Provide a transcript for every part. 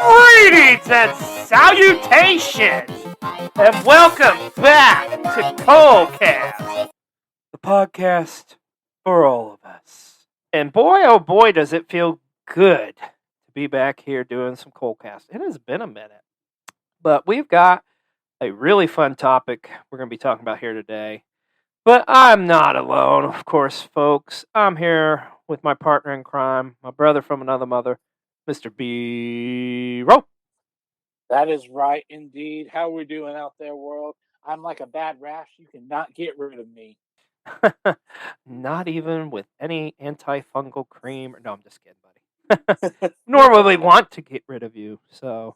Greetings and salutations, and welcome back to Coldcast, the podcast for all of us. And boy, oh boy, does it feel good to be back here doing some Coldcast. It has been a minute, but we've got a really fun topic we're going to be talking about here today. But I'm not alone, of course, folks. I'm here with my partner in crime, my brother from another mother, Mr. B. Rope. That is right, indeed. How are we doing out there, world? I'm like a bad rash. You cannot get rid of me. Not even with any antifungal cream. No, I'm just kidding, buddy. Nor will we want to get rid of you. So,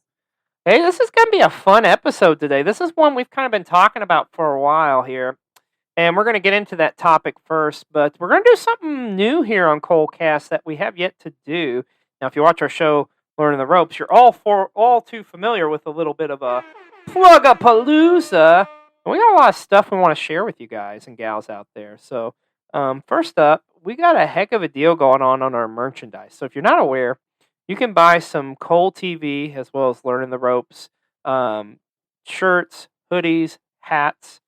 hey, this is going to be a fun episode today. This is one we've kind of been talking about for a while here. And we're going to get into that topic first, but we're going to do something new here on Coldcast that we have yet to do. Now, if you watch our show, Learning the Ropes, you're all too familiar with a little bit of a plug-a-palooza. And we got a lot of stuff we want to share with you guys and gals out there. So, first up, we got a heck of a deal going on our merchandise. So, if you're not aware, you can buy some Cold TV as well as Learning the Ropes shirts, hoodies, hats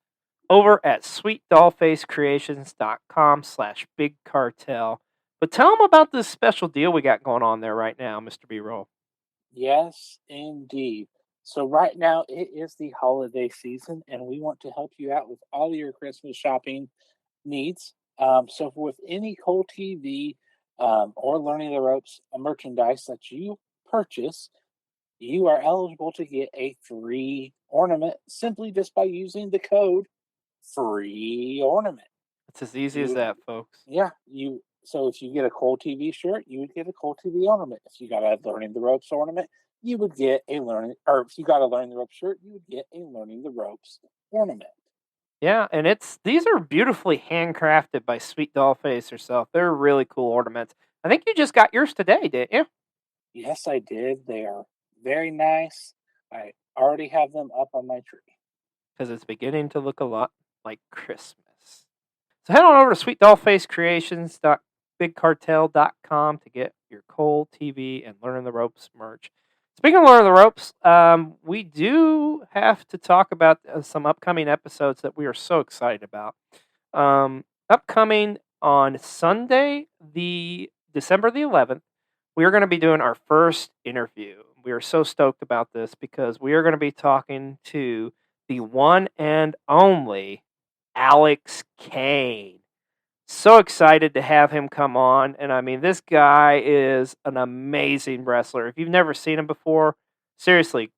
over at sweetdollfacecreations.com/bigcartel. But tell them about this special deal we got going on there right now, Mr. B-Roll. Yes, indeed. So right now it is the holiday season, and we want to help you out with all your Christmas shopping needs. So with any Cold TV or Learning the Ropes merchandise that you purchase, you are eligible to get a free ornament simply just by using the code free ornament. It's as easy as that, folks. Yeah, so if you get a Cold TV shirt, you would get a Cold TV ornament. If you got a Learning the Ropes ornament, you would get a or if you got a Learning the Ropes shirt, you would get a Learning the Ropes ornament. Yeah, and these are beautifully handcrafted by Sweet Dollface herself. They're really cool ornaments. I think you just got yours today, didn't you? Yes, I did. They are very nice. I already have them up on my tree. Because it's beginning to look a lot like Christmas. So head on over to sweetdollfacecreations.bigcartel.com to get your Cold TV and Learning the Ropes merch. Speaking of Learning the Ropes, we do have to talk about some upcoming episodes that we are so excited about. Upcoming on Sunday, December the 11th, we are going to be doing our first interview. We are so stoked about this because we are going to be talking to the one and only Alex Kane. So excited to have him come on. And I mean, this guy is an amazing wrestler. If you've never seen him before, seriously,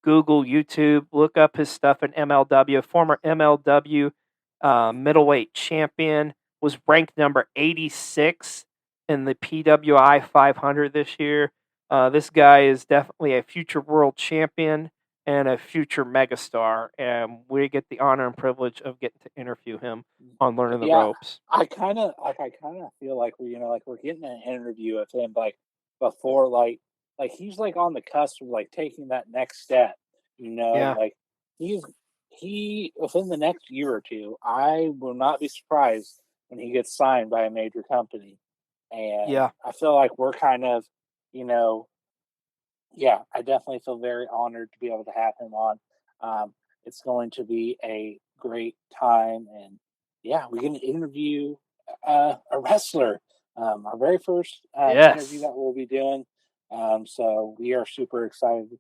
Google, YouTube, look up his stuff in MLW. Former MLW middleweight champion, was ranked number 86 in the PWI 500 this year. This guy is definitely a future world champion and a future megastar, and we get the honor and privilege of getting to interview him on Learning the Ropes. I kind of feel like we're getting an interview of him before he's on the cusp of taking that next step. Yeah. He within the next year or two, I will not be surprised when he gets signed by a major company. And yeah, I feel like we're kind of, I definitely feel very honored to be able to have him on. It's going to be a great time, and we're going to interview a wrestler. Our very first interview that we'll be doing. So we are super excited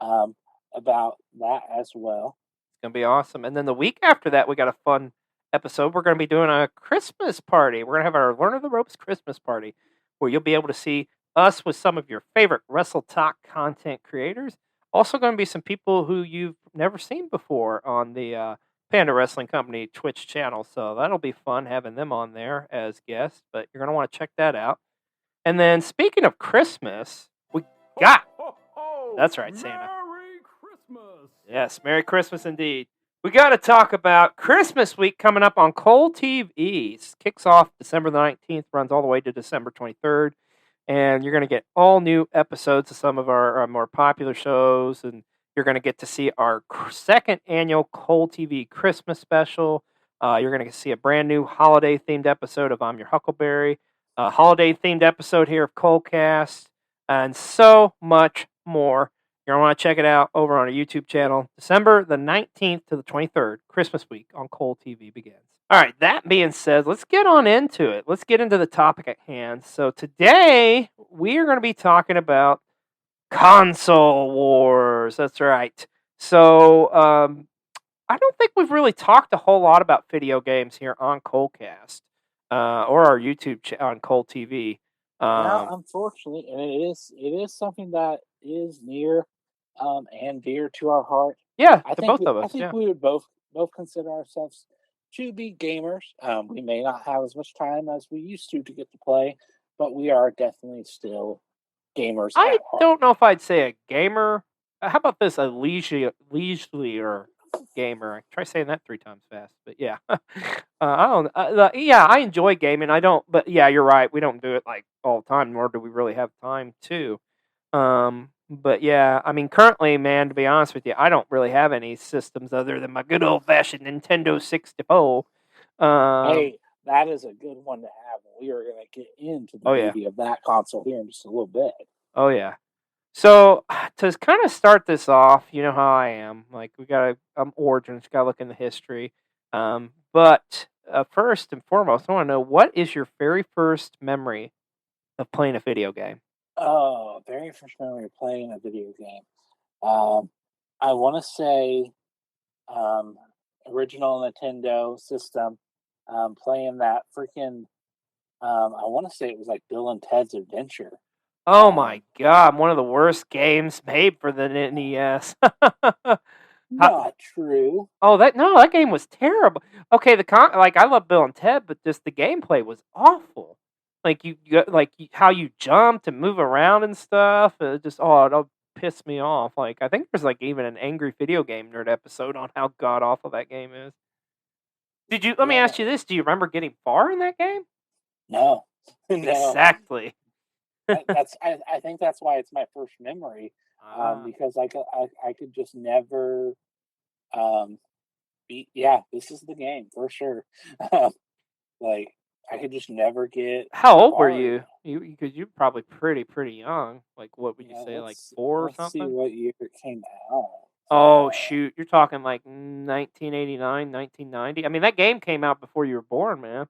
about that as well. It's going to be awesome. And then the week after that, we got a fun episode. We're going to be doing a Christmas party. We're going to have our Learn of the Ropes Christmas party, where you'll be able to see us with some of your favorite Wrestle Talk content creators. Also going to be some people who you've never seen before on the Panda Wrestling Company Twitch channel. So that'll be fun having them on there as guests, but you're going to want to check that out. And then speaking of Christmas, we got... That's right, Santa. Merry Christmas! Yes, Merry Christmas indeed. We got to talk about Christmas week coming up on Cold TV. It kicks off December the 19th, runs all the way to December 23rd. And you're going to get all new episodes of some of our more popular shows. And you're going to get to see our second annual Cold TV Christmas special. You're going to see a brand new holiday-themed episode of I'm Your Huckleberry. A holiday-themed episode here of Coldcast. And so much more. You're going to want to check it out over on our YouTube channel. December the 19th to the 23rd, Christmas week on Cole TV begins. All right, that being said, let's get on into it. Let's get into the topic at hand. So today, we are going to be talking about console wars. That's right. So, I don't think we've really talked a whole lot about video games here on Colecast or our YouTube on Cole TV. Yeah, unfortunately, and it is something that is near and dear to our heart. Yeah, I to think both we, of I us. think Yeah. we would both consider ourselves to be gamers. We may not have as much time as we used to get to play, but we are definitely still gamers I at heart. don't know if I'd say a gamer. How about this? A leisurelier gamer. Try saying that 3 times fast. But yeah, I don't. Yeah, I enjoy gaming. I don't. But yeah, you're right. We don't do it like all the time, nor do we really have time to. But yeah, I mean, currently, man, to be honest with you, I don't really have any systems other than my good old fashioned Nintendo 64. Hey, that is a good one to have. And we are going to get into the Oh yeah, beauty of that console here in just a little bit. oh yeah. So to kind of start this off, you know how I am. Like we got origins, got to look in the history. But first and foremost, I want to know what is your very first memory of playing a video game? Oh, very first memory of playing a video game. Um, I want to say um, original Nintendo system, playing that freaking. I want to say it was like Bill and Ted's Adventure. Oh my Um, god, one of the worst games made for the NES. How, Not true. oh, that game was terrible. Okay, like I love Bill and Ted, but just the gameplay was awful. Like how you jumped and move around and stuff. It pissed me off. Like I think there's like even an angry video game nerd episode on how god awful that game is. Did you? Let me Yeah, ask you this: do you remember getting far in that game? no, no. Exactly. I think that's why it's my first memory, Ah. because I could just never um, beat. Yeah, this is the game for sure. Like I could just never get How old were far. you? Because you're probably pretty young. Like what would you Yeah, say? Like 4 or let's see something? what year it came out. Oh shoot, you're talking like 1989, 1990. I mean, that game came out before you were born, man.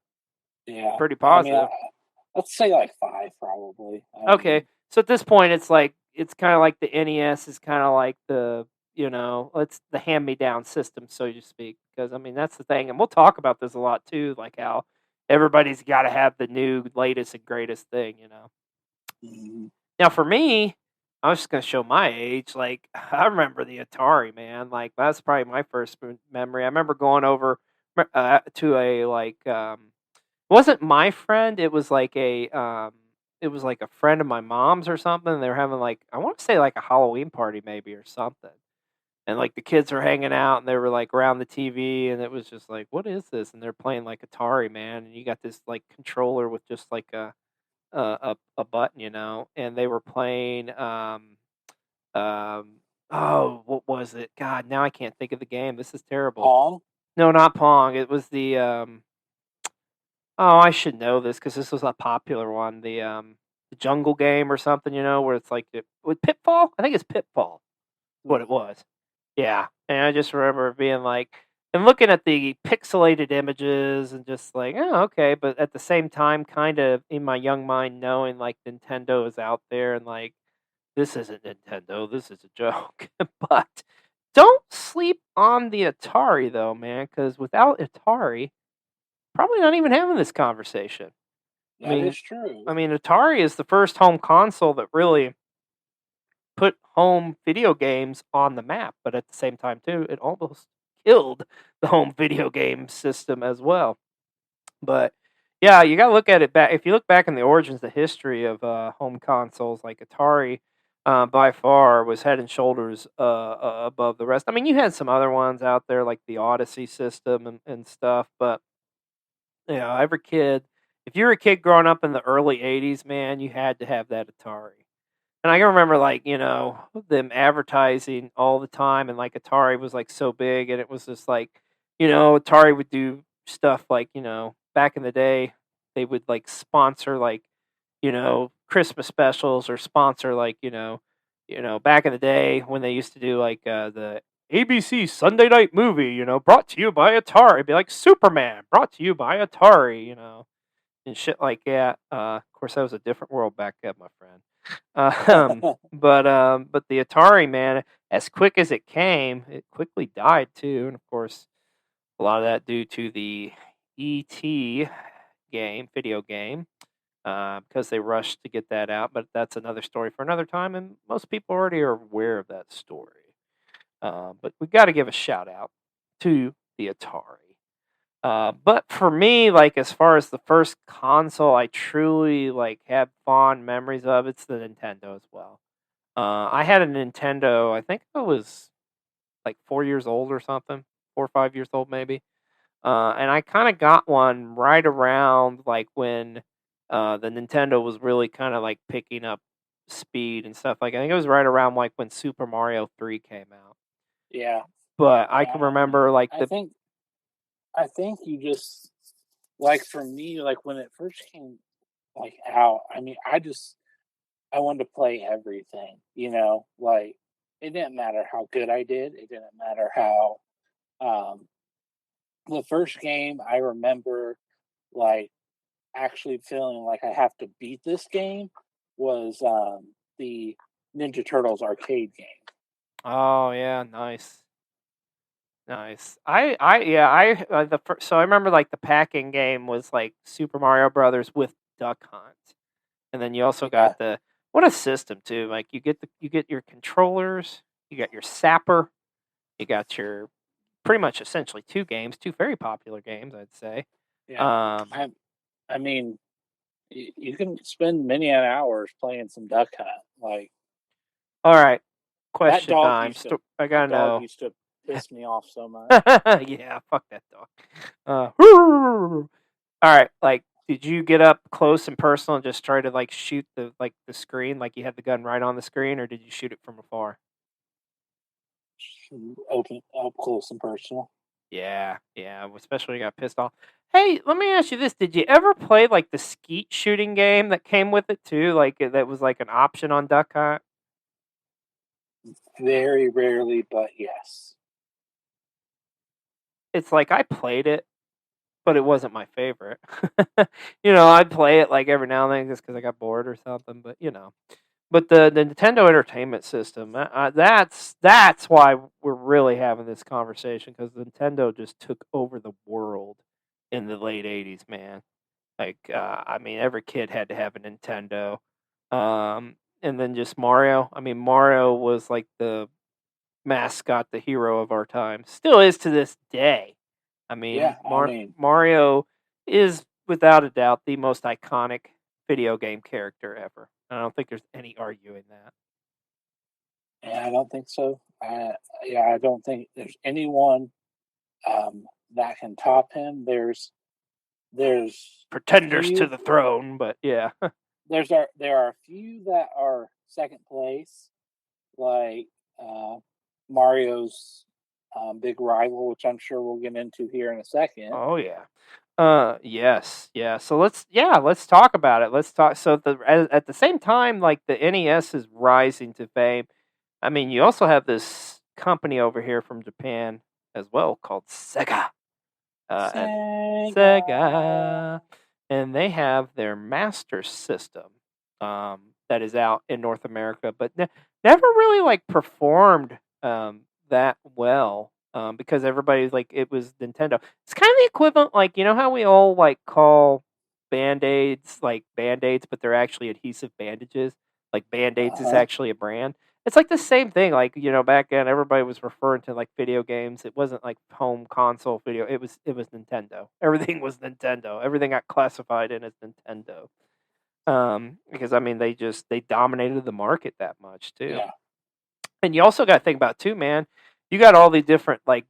Yeah, Pretty I mean, positive. let's say like 5 probably. I Okay, mean, so at this point, it's kind of like the NES is kind of like it's the hand-me-down system, so to speak. Because I mean, that's the thing, and we'll talk about this a lot too, like how everybody's got to have the new, latest, and greatest thing, you know. mhm. Now, for me, I was just gonna show my age. Like, I remember the Atari, man. Like, that's probably my first memory. I remember going over to a it wasn't my friend. It was like a friend of my mom's or something. They were having like I want to say like a Halloween party maybe or something. And like the kids were hanging out and they were like around the TV and it was just like, what is this? And they're playing like Atari, man. And you got this like controller with just like a button, you know, and they were playing um oh, what was it? God, now I can't think of the game. This is terrible. Pong. No, not Pong. It was the oh, I should know this because this was a popular one. The jungle game or something, you know, where it's like with Pitfall. I think it's Pitfall. What it was. Yeah, and I just remember it being like, and looking at the pixelated images and just like, oh, okay, but at the same time, kind of in my young mind, knowing like Nintendo is out there and like, this isn't Nintendo, this is a joke. But don't sleep on the Atari though, man, because without Atari, probably not even having this conversation. I That mean, is true. Atari is the first home console that really put home video games on the map, but at the same time too, it almost killed the home video game system as well. But yeah, you got to look at it back. If you look back in the origins, the history of home consoles, like Atari, by far was head and shoulders above the rest. I mean, you had some other ones out there like the Odyssey system and stuff, but you know, every kid, if you were a kid growing up in the early '80s, man, you had to have that Atari. And I can remember, like, you know, them advertising all the time, and like Atari was like so big, and it was just like, you know, Atari would do stuff like, you know, back in the day, they would like sponsor like, you know, Christmas specials or sponsor like, back in the day when they used to do like the ABC Sunday Night Movie, brought to you by Atari. It'd be like Superman, brought to you by Atari, and shit like that. Of course, that was a different world back then, my friend. But the Atari, man, as quick as it came, it quickly died too, and of course, a lot of that due to the ET video game, because they rushed to get that out. But that's another story for another time, and most people already are aware of that story. But we got to give a shout out to the Atari. But for me, like as far as the first console I truly like have fond memories of, it's the Nintendo as well. I had a Nintendo. I think I was like 4 years old or something, 4 or 5 years old maybe. And I kind of got one right around like when the Nintendo was really kind of like picking up speed and stuff. Like I think it was right around like when Super Mario 3 came out. Yeah. But I Yeah. can remember like I think you just like for me, like when it first came like out, I mean, I wanted to play everything, like it didn't matter how good I did, it didn't matter how um the first game I remember like actually feeling like I have to beat this game was the Ninja Turtles arcade game. oh yeah, nice. Nice. So I remember like the packing game was like Super Mario Brothers with Duck Hunt, and then you also Yeah. got what a system too. Like you get your controllers, you got your Sapper, you got your pretty much essentially two games, two very popular games, I'd say. Yeah. Um, I mean, you can spend many an hours playing some Duck Hunt. Like all right, that question dog time. used to I that gotta dog know. used to piss me off so much. Yeah, fuck that dog. All right, like, did you get up close and personal and just try to like shoot the screen, like you had the gun right on the screen, or did you shoot it from afar? Open up close and personal. Yeah, yeah, especially when you got pissed off. Hey, let me ask you this: did you ever play like the skeet shooting game that came with it too? Like that was like an option on Duck Hunt. Very rarely, but yes. It's like I played it, but it wasn't my favorite. I'd play it like every now and then just because I got bored or something. But the Nintendo Entertainment System, that's why we're really having this conversation, because Nintendo just took over the world in the late '80s, man. Like, I mean, every kid had to have a Nintendo. And then just Mario. I mean, Mario was like the mascot, the hero of our time. Still is to this day. I Yeah, mean, I mean, Mario is without a doubt the most iconic video game character ever. I don't think there's any arguing that. yeah, I don't think so. I don't think there's anyone that can top him. There's a Pretenders to few. the throne, but yeah. There are a few that are second place, like uh, Mario's big rival, which I'm sure we'll get into here in a second. Oh yeah. Yes, yeah. So let's talk about it. Let's talk. So at the same time, like the NES is rising to fame. I mean, you also have this company over here from Japan as well called Sega. And Sega. Sega, and they have their Master System, that is out in North America, but never really like performed that well, because everybody's like it was Nintendo. It's kind of the equivalent, like how we all like call Band-Aids like Band-Aids, but they're actually adhesive bandages. Like Band-Aids is Uh-huh. actually a brand. It's like the same thing. Like back then, everybody was referring to like video games. It wasn't like home console video. It was Nintendo. Everything was Nintendo. Everything got classified in as Nintendo. Because I mean, they dominated the market that much too. Yeah. And you also got to think about too, man. You got all the different like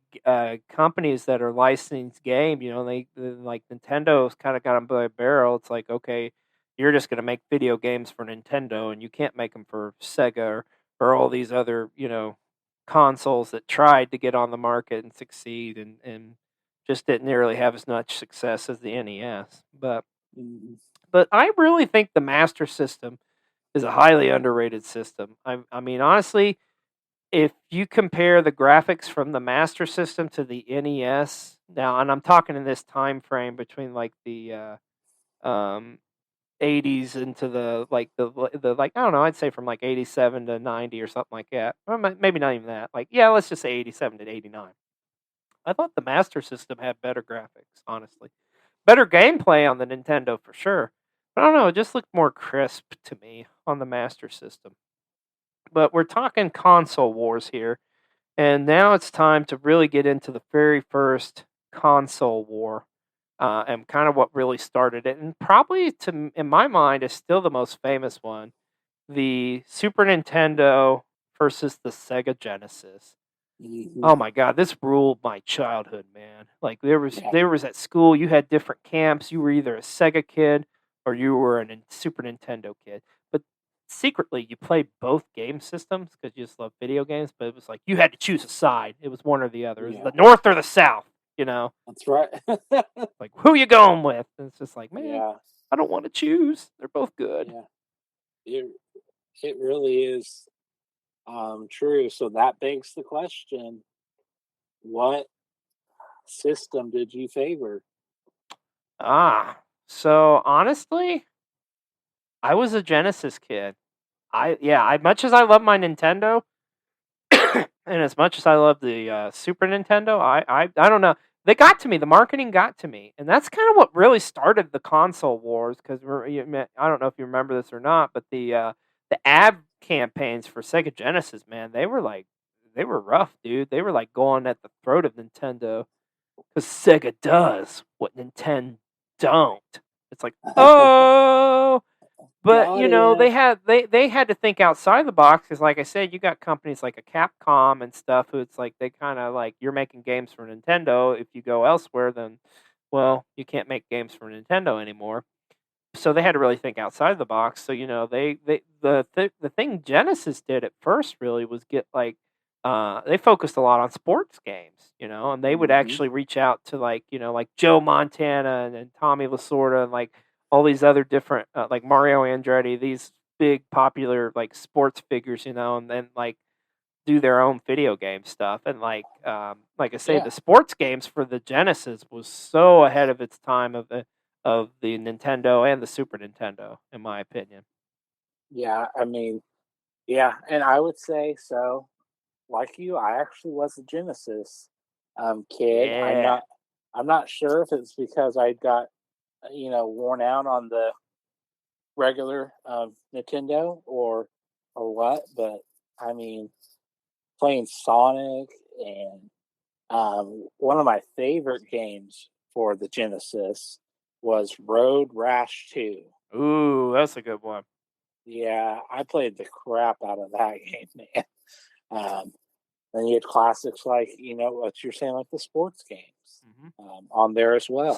companies that are licensed game. Like Nintendo's kind of got them by a barrel. It's like, okay, you're just gonna make video games for Nintendo, and you can't make them for Sega or all these other consoles that tried to get on the market and succeed, and just didn't nearly have as much success as the NES. But Mhm. but I really think the Master System is a highly underrated system. I mean, honestly, if you compare the graphics from the Master System to the NES now, and I'm talking in this time frame between like the um, 80s into the like I don't know, I'd say from like 87 to 90 or something like that. Or maybe not even that. Like yeah, let's just say 87 to 89. I thought the Master System had better graphics, honestly. Better gameplay on the Nintendo for sure. But I don't know, it just looked more crisp to me on the Master System. But we're talking console wars here, and now it's time to really get into the very first console war, and kind of what really started it. And probably, in my mind, is still the most famous one: the Super Nintendo versus the Sega Genesis. Mhm. Oh my god, this ruled my childhood, man. Like Yeah. there was at school, you had different camps. You were either a Sega kid or you were a Super Nintendo kid. But secretly, you played both game systems because you just love video games. But it was like you had to choose a side. It was one or the other. It was Yeah. the North or the South. You know, That's right. like who you going with? And it's just like, man, Yeah. I don't want to choose. They're both good. Yeah. It it really is true. So that begs the question, what system did you favor? So honestly, I was a Genesis kid. I much as I love my Nintendo, and as much as I love the Super Nintendo, I don't know. They got to me. The marketing got to me, and that's kind of what really started the console wars. Because I don't know if you remember this or not, but the ad campaigns for Sega Genesis, man, they were rough, dude. They were like going at the throat of Nintendo because Sega does what Nintendo don't. It's like, oh, but, Got it. they had to think outside the box because, like I said, you got companies like a Capcom and stuff who it's like they kinda like, "You're making games for Nintendo. If you go elsewhere, then, well, you can't make games for Nintendo anymore." So they had to really think outside the box. So the thing Genesis did at first really was get like they focused a lot on sports games, and they would Hmm. actually reach out to like like Joe Montana and Tommy Lasorda and like all these other different like Mario Andretti, these big popular like sports figures, and then like do their own video game stuff. And like I say, Yeah. the sports games for the Genesis was so ahead of its time of the Nintendo and the Super Nintendo, in my opinion. Yeah. I mean, yeah. And I would say so. Like you, I actually was a Genesis kid. Yeah. I'm not sure if it's because I got worn out on the regular Nintendo or what, but I mean, playing Sonic and one of my favorite games for the Genesis was Road Rash 2. Ooh, that's a good one. Yeah, I played the crap out of that game, man. Um, then you had classics like, what you're saying, like the sports games Mhm. on there as well.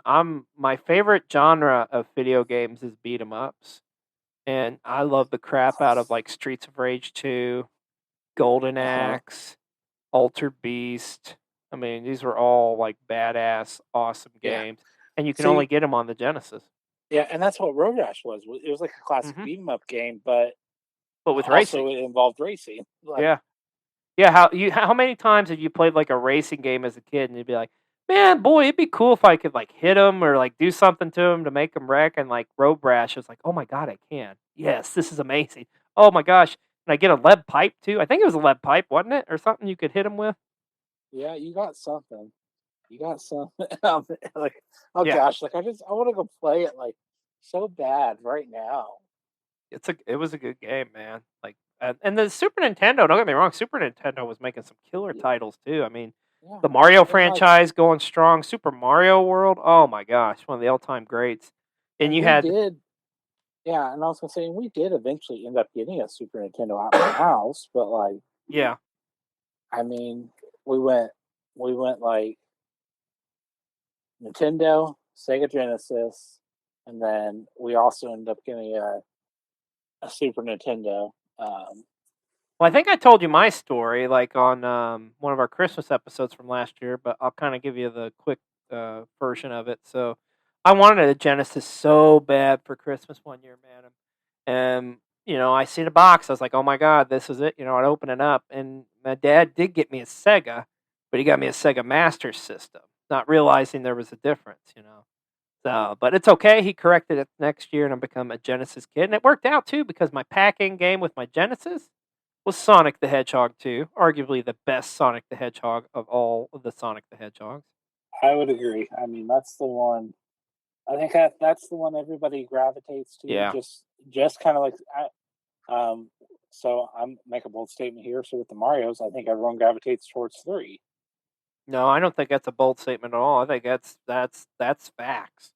I'm my favorite genre of video games is beat 'em ups, and I love the crap out of like Streets of Rage 2, Golden Uh huh. Axe, Altered Beast. I mean, these were all like badass, awesome Yeah. games, and you can only See, get them on the Genesis. yeah, and that's what Road Rash was. It was like a classic Hmm. beat 'em up game, but But with racing, also it involved racing. Like, yeah, yeah. How many times have you played like a racing game as a kid, and you'd be like, man, boy, it'd be cool if I could like hit them or like do something to them to make them wreck, and like Road Rash is like, oh my god, I can. Yes, this is amazing. Oh my gosh, can I get a lead pipe too? I think it was a lead pipe, wasn't it, or something you could hit them with? yeah, you got something. You got something. Like, oh Yeah. gosh, like I want to go play it like so bad right now. It was a good game, man. Like, and the Super Nintendo. Don't get me wrong, Super Nintendo was making some killer Yeah, titles too. I mean, yeah. the Mario And like, franchise going strong. Super Mario World. Oh my gosh, one of the all-time greats. And and you we had did, yeah. And I was gonna say, we did eventually end up getting a Super Nintendo at my house, but like, yeah. I mean, we went, we went like Nintendo, Sega Genesis, and then we also ended up getting a Super Nintendo. Well, I think I told you my story like on one of our Christmas episodes from last year, but I'll kind of give you the quick version of it. So, I wanted a Genesis so bad for Christmas one year, man. And I see the box. I was like, "Oh my god, this is it!" I'd open it up, and my dad did get me a Sega, but he got me a Sega Master System, not realizing there was a difference. So, but it's okay. He corrected it next year, and I've become a Genesis kid, and it worked out too because my pack-in game with my Genesis was Sonic the Hedgehog 2, arguably the best Sonic the Hedgehog of all of the Sonic the Hedgehogs. I would agree. I mean, that's the one. I think that's the one everybody gravitates to. Yeah. Just kind of like um. So I'm make a bold statement here. So with the Mario's, I think everyone gravitates towards three. No, I don't think that's a bold statement at all. I think that's facts.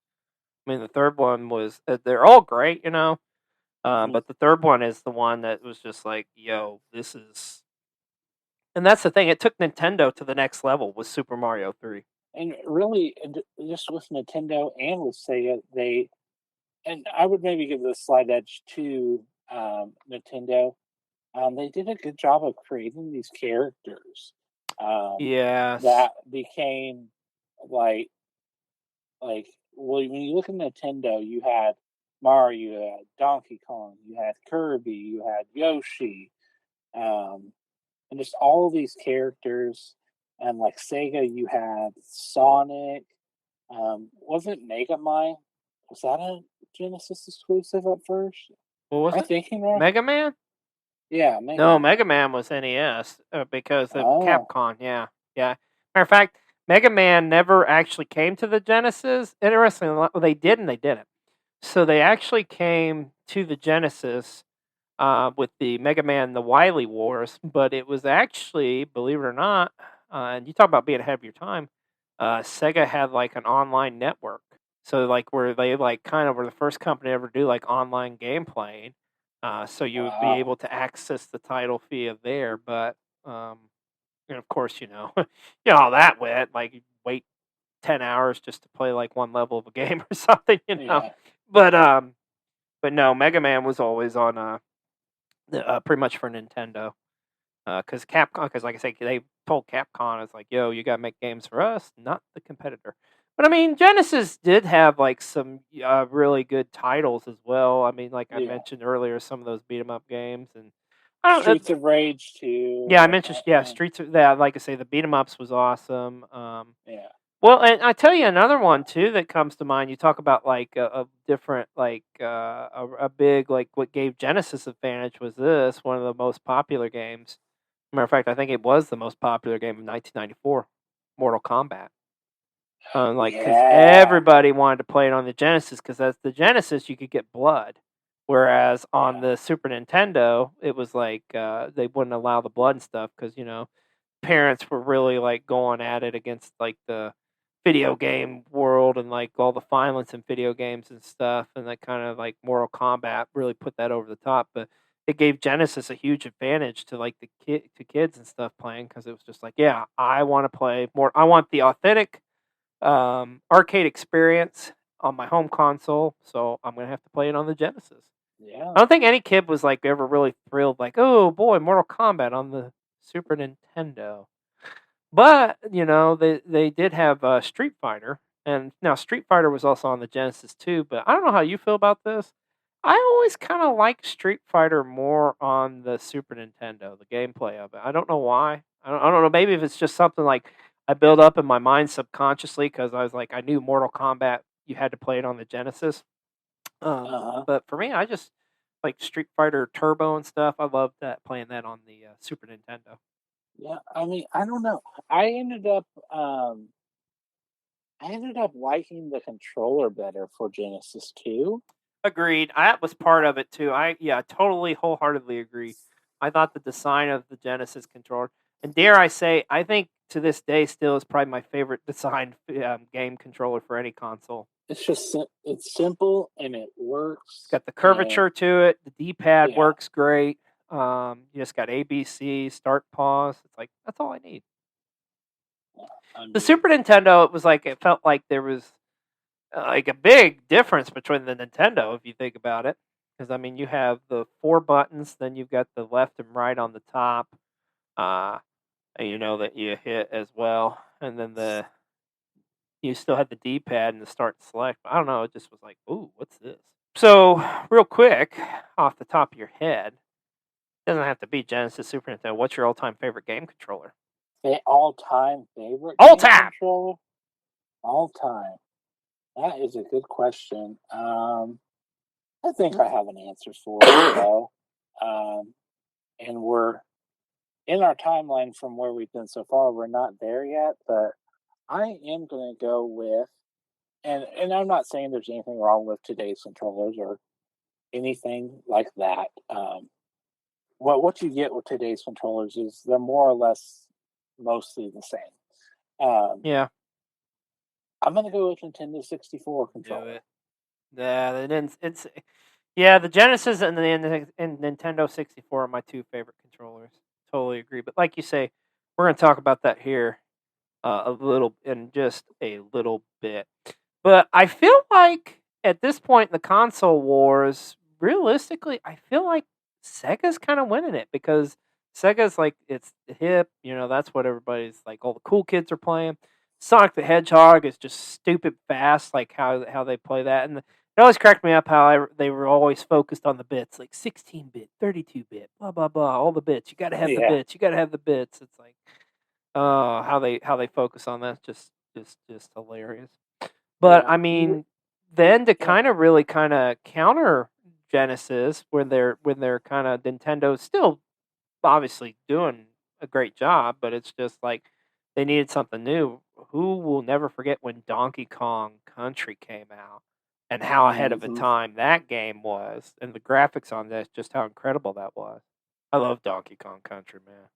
I mean, the third one was they're all great, Mhm. but the third one is the one that was just like, yo, this is, and that's the thing. It took Nintendo to the next level with Super Mario 3. And really, just with Nintendo and with Sega, they and I would maybe give the slight edge to Nintendo. They did a good job of creating these characters Yes. that became like well, when you look at Nintendo, you had Mario, you had Donkey Kong, you had Kirby, you had Yoshi, um, and just all these characters. And like Sega, you had Sonic. Wasn't Mega Man? Was that a Genesis exclusive at first? What was Am I it? thinking wrong? Mega Man? Yeah, Mega No, Man. Mega Man was NES because of Oh, Capcom. Yeah, yeah. Matter of fact, Mega Man never actually came to the Genesis. Interestingly, well, they did and they didn't. So they actually came to the Genesis with the Mega Man the Wily Wars, but it was actually, believe it or not, and you talk about being ahead of your time. Sega had like an online network, so like where they like kind of were the first company to ever do like online game playing. So you would be wow. able to access the title via there, but um, and of course, how that went. Like you wait 10 hours just to play like one level of a game or something. Yeah, But but no, Mega Man was always on pretty much for Nintendo. Because Capcom, because like I said, they told Capcom, it's like, yo, you gotta make games for us, not the competitor. But I mean, Genesis did have like some really good titles as well. I mean, like I yeah. mentioned earlier, some of those beat 'em up games, and I don't. Streets of Rage Yeah, I too. mentioned Streets of that. Like I say, the beat 'em ups was awesome. Yeah, Well, and I tell you another one too that comes to mind. You talk about like a different, like a big, like what gave Genesis advantage was this one of the most popular games. Matter of fact, I think it was the most popular game of 1994, Mortal Kombat. Like, because yeah, everybody wanted to play it on the Genesis, because as the Genesis, you could get blood. Whereas on yeah, the Super Nintendo, it was like they wouldn't allow the blood and stuff because, parents were really like going at it against like the video game world and like all the violence in video games and stuff, and that kind of like Mortal Kombat really put that over the top. But it gave Genesis a huge advantage to like the kids and stuff playing because it was just like, yeah, I want to play more. I want the authentic arcade experience on my home console, so I'm gonna have to play it on the Genesis. yeah, I don't think any kid was like ever really thrilled, like, oh boy, Mortal Kombat on the Super Nintendo. But they did have Street Fighter, and now Street Fighter was also on the Genesis too. But I don't know how you feel about this. I always kind of like Street Fighter more on the Super Nintendo, the gameplay of it. I don't know why. I don't know. Maybe if it's just something like I built up in my mind subconsciously because I was like I knew Mortal Kombat you had to play it on the Genesis. uh-huh. But for me, I just like Street Fighter Turbo and stuff. I loved that playing that on the Super Nintendo. Yeah, I mean, I don't know. I ended up um I ended up liking the controller better for Genesis 2. Agreed. That was part of it too. Yeah, totally wholeheartedly agree. I thought the design of the Genesis controller, and dare I say, I think to this day still is probably my favorite design game controller for any console. It's just it's simple and it It's works got the and curvature to it. The D-pad yeah, works great. You just got ABC, start, pause. It's like that's all I need. I The mean, Super Nintendo, it was like it felt like there was like a big difference between the Nintendo if you think about it. Because I mean, you have the four buttons, then you've got the left and right on the top, uh, and that you hit as well, and then you still had the D pad and the start and select. I don't know, it just was like, ooh, what's this? So, real quick, off the top of your head, doesn't have to be Genesis, Super Nintendo. What's your all-time favorite game controller? The all-time favorite All game time. controller? All time. That is a good question. I think I have an answer for it though. And we're in our timeline from where we've been so far. We're not there yet, but I am going to go with, and I'm not saying there's anything wrong with today's controllers or anything like that. What you get with today's controllers is they're more or less mostly the same. Yeah. I'm going to go with Nintendo 64 Do controller. it. Yeah, the Genesis and the Nintendo 64 are my two favorite controllers. Totally agree. But like you say, we're going to talk about that here in just a little bit. But I feel like at this point in the console wars, realistically, I feel like Sega's kind of winning it because Sega's like it's hip, that's what everybody's like. All the cool kids are playing. Sonic the Hedgehog is just stupid fast, like how they play that, and it always cracked me up how they were always focused on the bits, like 16-bit, 32-bit, blah blah blah, all the bits. You got to have the Yeah, bits. You got to have the bits. It's like, oh, how they focus on that, just hilarious. But yeah. I mean, then to Yeah. really kind of counter Genesis when they're kind of Nintendo's still obviously doing a great job, but it's just like they needed something new. Who will never forget when Donkey Kong Country came out and how ahead of a Mhm. time that game was, and the graphics on this, just how incredible that was. I love Donkey Kong Country, man.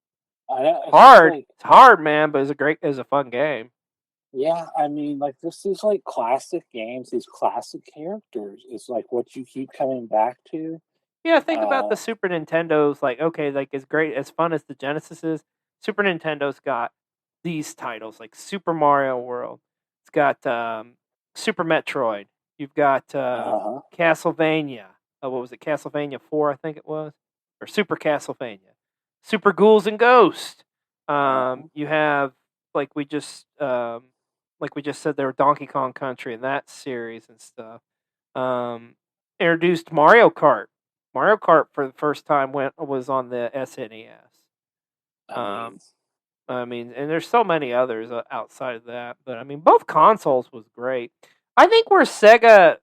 I know, it's just Hard, like, it's hard, man, but it's a fun game. yeah, I mean, like, this is like classic games, these classic characters is like what you keep coming back to. Yeah, think about Uh, the Super Nintendo's, like, okay, like, as great as fun as the Genesis is, Super Nintendo's got these titles, like Super Mario World. It's got, Super Metroid. You've got, uh-huh, Castlevania. What was it? Castlevania 4, I think it was? Or Super Castlevania. Super Ghouls and Ghosts. uh-huh. You have, like like we just said, there were Donkey Kong Country and that series and stuff. Um, Introduced Mario Kart. Mario Kart for the first time was on the SNES. I mean, Um, I mean, and there's so many others outside of that, but I mean, both consoles was great. I think where Sega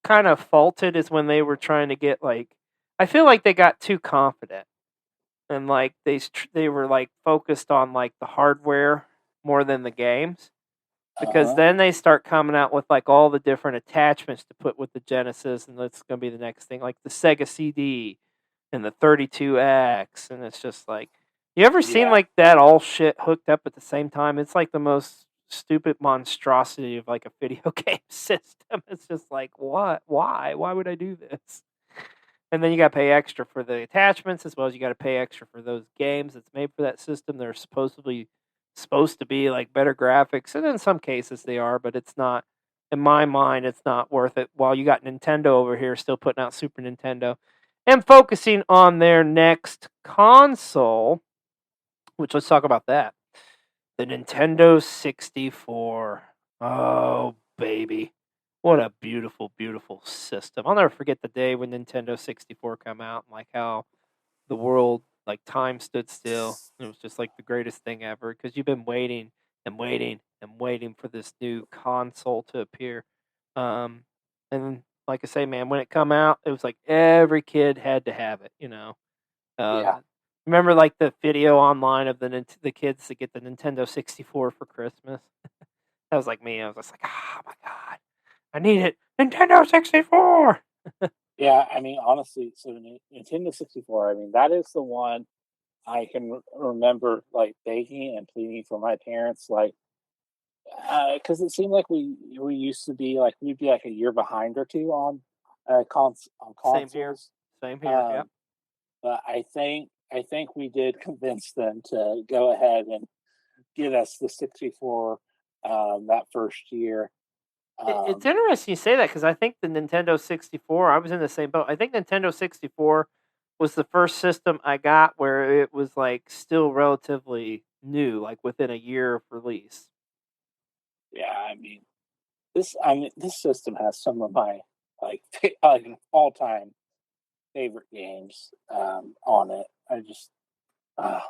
kind of faulted is when they were trying to get like, I feel like they got too confident and like they were like focused on like the hardware more than the games, because uh-huh, then they start coming out with like all the different attachments to put with the Genesis, and that's going to be the next thing, like the Sega CD and the 32X, and it's just like, you ever seen yeah, like that all shit hooked up at the same time? It's like the most stupid monstrosity of like a video game system. It's just like, what? Why would I do this? And then you got to pay extra for the attachments, as well as you got to pay extra for those games that's made for that system. They're supposed to be like better graphics, and in some cases they are, but it's not. In my mind, it's not worth it. While you got Nintendo over here still putting out Super Nintendo and focusing on their next console, which, let's talk about that. The Nintendo 64. Oh, baby. What a beautiful, beautiful system. I'll never forget the day when Nintendo 64 come out, and like how the world, like time stood still. It was just like the greatest thing ever, because you've been waiting and waiting and waiting for this new console to appear. Um, and like I say, man, when it come out, it was like every kid had to have it. Uh, yeah, Remember like the video online of the kids that get the Nintendo 64 for Christmas? That was like me. I was just like, oh my god, I need it, Nintendo 64. yeah. I mean, honestly, so Nintendo 64, I mean, that is the one I can remember like begging and pleading for my parents, like, because it seemed like we used to be like we'd be like a year behind or two on on Same here. consoles. Same here. Yep. Um, but I think we did convince them to go ahead and get us the 64 that first year. It's Um, interesting you say that, because I think the Nintendo 64, I was in the same boat. I think Nintendo 64 was the first system I got where it was like still relatively new, like within a year of release. yeah, I mean this system has some of my like like all time favorite games on it. I just uh,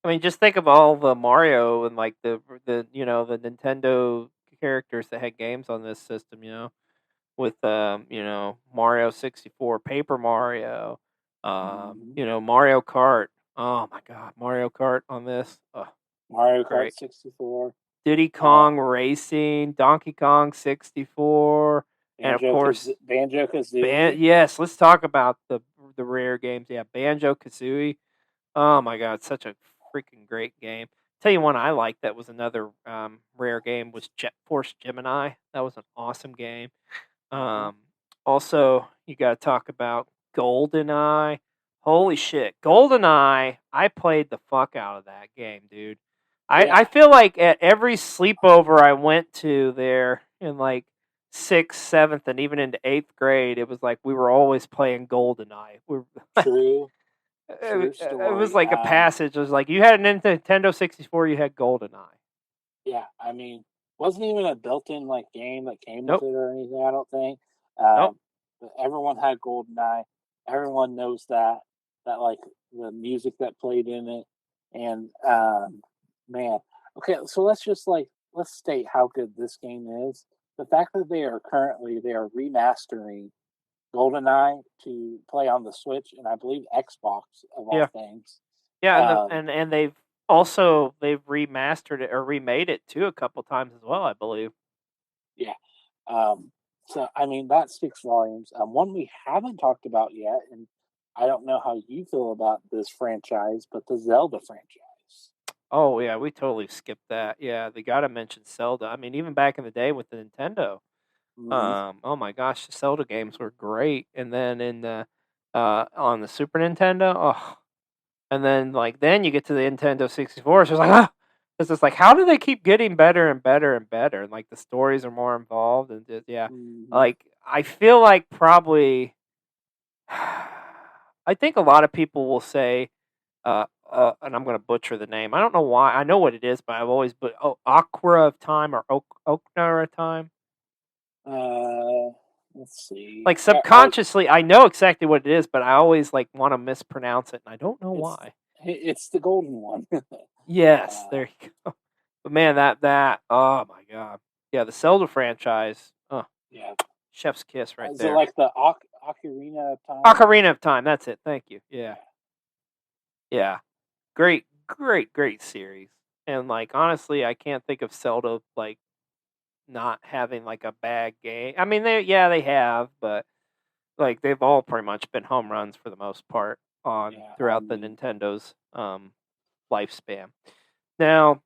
I mean, just think of all the Mario and like the the Nintendo characters that had games on this system. With Mario 64, Paper Mario, mhm. Mario Kart. Oh my God, Mario Kart on this. Oh, Mario Kart great. 64, Diddy uh, Kong Racing, Donkey Kong 64, and of course Banjo Kazooie. yes, let's talk about the rare games. Yeah, Banjo Kazooie. Oh my God, such a freaking great game. Tell you one I like that was another rare game was Jet Force Gemini. That was an awesome game. Mhm. Um, Also, you got to talk about GoldenEye. Holy shit, GoldenEye! I played the fuck out of that game, dude. Yeah, I feel like at every sleepover I went to there in like sixth, seventh, and even into eighth grade, it was like we were always playing GoldenEye. true, It was story. like a passage. It was like you had a Nintendo 64, you had GoldenEye. Yeah, I mean, wasn't even a built-in like game that came with Nope, it or anything. I don't think. nope. But everyone had GoldenEye. Everyone knows that like the music that played in it, and man, okay. So let's state how good this game is. The fact that they are remastering GoldenEye to play on the Switch and I believe Xbox of all Yeah. things. Yeah, and Um, they've remastered it or remade it too a couple times as well, I believe. yeah. So I mean that speaks volumes. One we haven't talked about yet, and I don't know how you feel about this franchise, but the Zelda franchise. Oh yeah, we totally skipped that. Yeah, they got to mention Zelda. I mean, even back in the day with the Nintendo. Hmm. Oh my gosh, the Zelda games were great. And then in the on the Super Nintendo, oh, and then then you get to the Nintendo 64. It's just like it's just like how do they keep getting better and better and better? And like the stories are more involved and just, yeah, Hmm. like I feel like probably I think a lot of people will say, and I'm going to butcher the name. I don't know why. I know what it is, but I've always but Aqua of Time or Okna of Time. Uh, let's see. Like subconsciously, I know exactly what it is, but I always like want to mispronounce it, and I don't know It's why. it's the golden one. Yes, uh, there you go. But man, that oh my god, yeah, the Zelda franchise, yeah. chef's kiss right Is it there. like the Ocarina of Time? Ocarina of Time, that's it. Thank you. Yeah, Yeah. yeah, great, great, great series. And like honestly, I can't think of Zelda like not having like a bad game. I mean, they have, but like they've all pretty much been home runs for the most part on Yeah. I throughout the mean, Nintendo's lifespan. Now,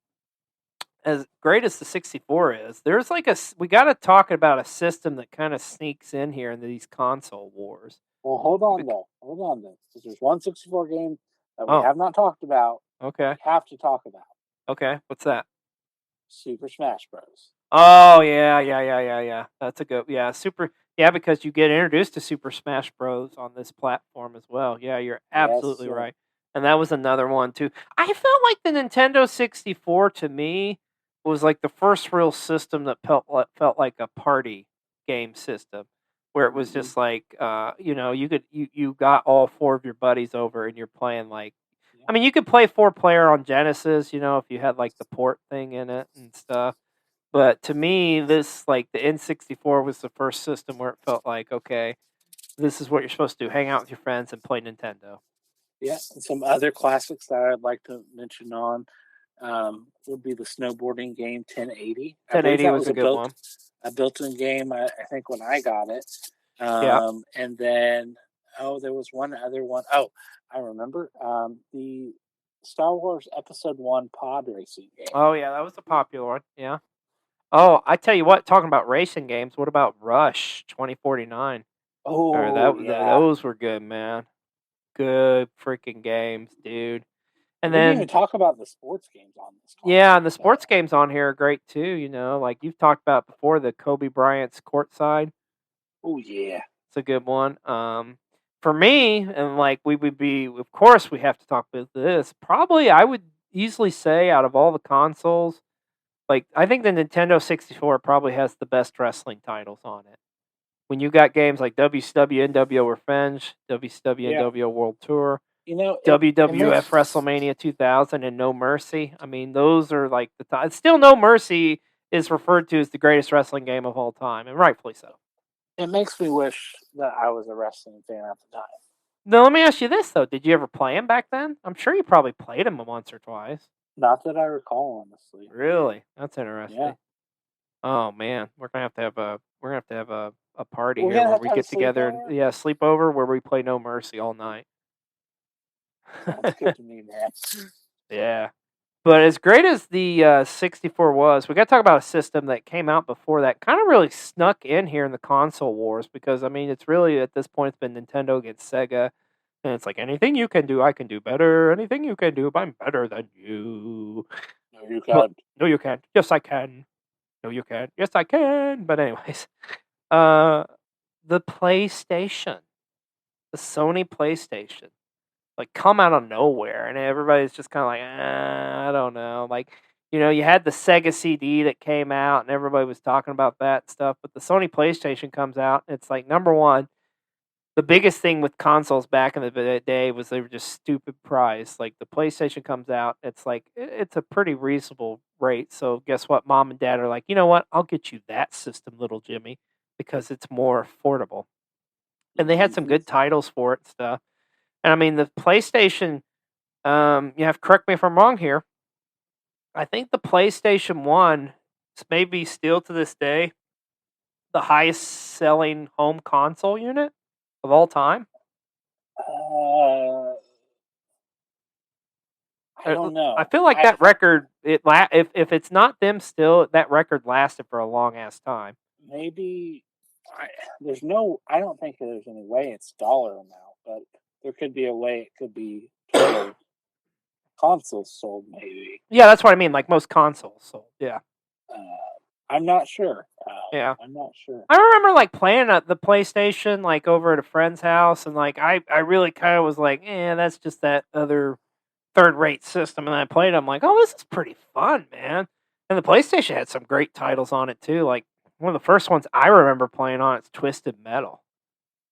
as great as the 64 is, there's like we got to talk about a system that kind of sneaks in here in these console wars. well, hold on Bec- though. Hold on though. 'Cause there's one 64 game that we Oh, have not talked about that okay, we have to talk about. okay. What's that? Super Smash Bros. Oh yeah, yeah, yeah, yeah, yeah. That's a good super. Yeah, because you get introduced to Super Smash Bros on this platform as well. Yeah, you're Yes, absolutely sir. right. And that was another one too. I felt like the Nintendo 64 to me was like the first real system that felt like a party game system where it was Hmm. just like you got all four of your buddies over and you're playing like Yeah. I mean, you could play four player on Genesis, if you had like the port thing in it and stuff. But to me, this like the N64 was the first system where it felt like, okay, this is what you're supposed to do: hang out with your friends and play Nintendo. Yeah. And some other classics that I'd like to mention on would be the snowboarding game 1080. I believe 1080 that was was a good one. a built-in game. I think when I got it, Yeah. and then there was one other one. Oh, I remember the Star Wars Episode One pod racing game. Oh yeah, that was a popular one. Yeah. Oh, I tell you what, talking about racing games, what about Rush 2049? Or Oh yeah, those were good, man. Good freaking games, dude. we And didn't even then talk about the sports games on this yeah, console. and the So sports games on here are great too. Like you've talked about before, the Kobe Bryant's courtside. oh yeah, It's a good one. For me, and like we would be, of course, we have to talk about this. Probably, I would easily say out of all the consoles, like I think the Nintendo 64 probably has the best wrestling titles on it. when you got games like WCW NWO Revenge, WCW Yeah. NWO World Tour, You know, it WWF makes WrestleMania 2000, and No Mercy. I mean, those are like the top. Still, No Mercy is referred to as the greatest wrestling game of all time, and rightfully so. it makes me wish that I was a wrestling fan at the time. Now, let me ask you this though: did you ever play them back then? I'm sure you probably played them once or twice. Not that I recall, honestly. Really, that's Yeah. interesting. Oh man, we're gonna have to have a party We're here gonna where have we to have a get together and sleepover. sleep over where we play No Mercy all night. Sounds good to me, man. Yeah. But as great as the 64 was, we got to talk about a system that came out before that, kind of really snuck in here in the console wars because I mean, it's really at this point it's been Nintendo against Sega, and it's like anything you can do, I can do better. Anything you can do, I'm better than you. No, you But can't. no, you can't. Yes, I can. No, you can't. Yes, I can. But anyways, uh, the PlayStation, the Sony PlayStation, like come out of nowhere, and everybody's just kind of like, I don't know. Like, you had the Sega CD that came out, and everybody was talking about that stuff. But the Sony PlayStation comes out, and it's like number one. The biggest thing with consoles back in the day was they were just stupid price. Like the PlayStation comes out, it's like it's a pretty reasonable rate. So guess what? Mom and dad are like, you know what? I'll get you that system, little Jimmy, because it's more affordable. And they had some good titles for it and stuff. And I mean, the PlayStation, you have to correct me if I'm wrong here. I think the PlayStation 1 is maybe still to this day the highest selling home console unit of all time. I don't I know. feel like that record, if it's not them still, that record lasted for a long ass time. Maybe I don't think there's any way it's dollar amount, but there could be a way it could be total consoles sold, maybe. Yeah, that's what I mean. Like most consoles sold. Yeah, Uh, I'm not sure. yeah. I'm not sure. I remember like playing at the PlayStation like over at a friend's house, and like I really kind of was like, that's just that other third rate system. And I played. I'm like, oh, this is pretty fun, man. And the PlayStation had some great titles on it too. Like one of the first ones I remember playing on it's Twisted Metal.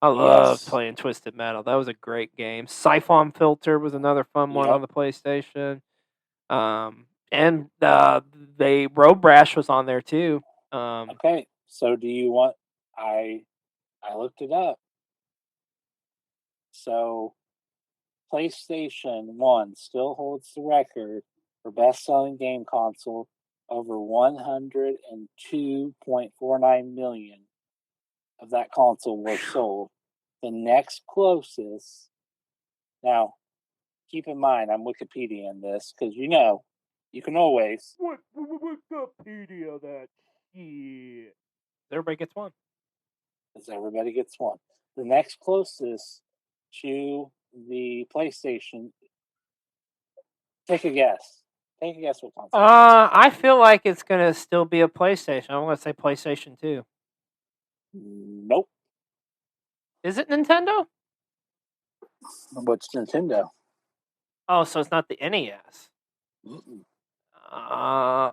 I loved Yes. playing Twisted Metal. That was a great game. Siphon Filter was another fun one on Yep. the PlayStation. And they Road Brash was on there too. Okay. So do you want I looked it up. So PlayStation 1 still holds the record for best selling game console, over 102.49 million of that console was sold. The next closest, now keep in mind, I'm Wikipediaing this because you can always. What Wikipedia that shit? Everybody gets one. Because everybody gets one. The next closest to the PlayStation, take a guess. Take a guess what console. I feel like it's gonna still be a PlayStation. I'm gonna say PlayStation 2. Nope. Is it Nintendo? What's Nintendo? Oh, so it's not the NES. Mm-mm.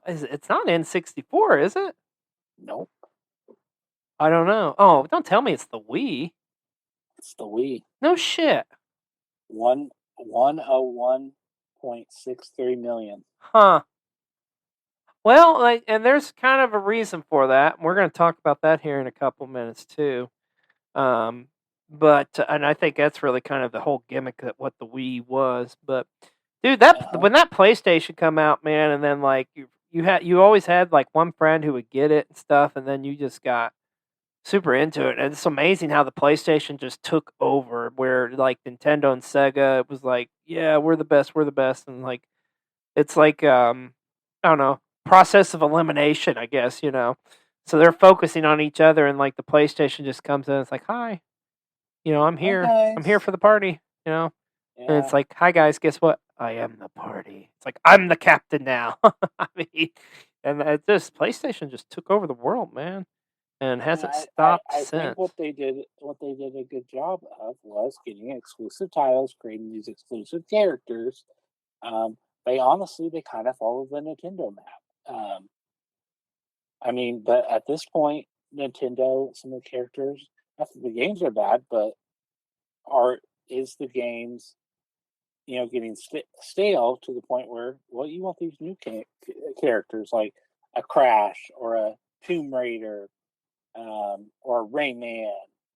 It's not N64, is it? Nope. I don't know. Oh, don't tell me it's the Wii. It's the Wii. No shit. 101.63 million. Huh. Well, like, and there's kind of a reason for that. We're going to talk about that here in a couple minutes too. But and I think that's really kind of the whole gimmick that what the Wii was. But dude, when that PlayStation come out, man, and then like you always had like one friend who would get it and stuff, and then you just got super into it. And it's amazing how the PlayStation just took over. Where like Nintendo and Sega, it was like, yeah, we're the best, and like it's like I don't know, process of elimination, I guess. So they're focusing on each other, and like the PlayStation just comes in. It's like, hi, I'm Hi here. I'm here guys. for the party. And Yeah. it's like, hi guys, guess what? I am the party. It's like I'm the captain now. I mean, and PlayStation just took over the world, man, and hasn't stopped I think since. what they did a good job of was getting exclusive titles, creating these exclusive characters. They honestly they kind of follow the Nintendo map. I mean, but at this point, Nintendo, some of the characters. Not that the games are bad, but are is the games getting stale to the point where you want these new characters like a Crash or a Tomb Raider or a Rayman,